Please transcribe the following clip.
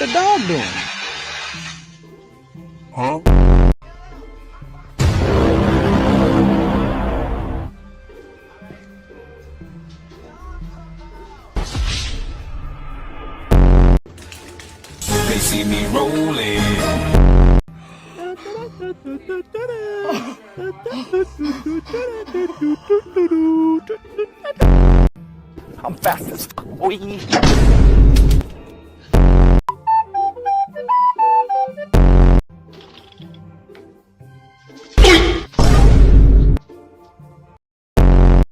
the dog doing? Huh? They see me rolling. I'm fast as fuck, boy.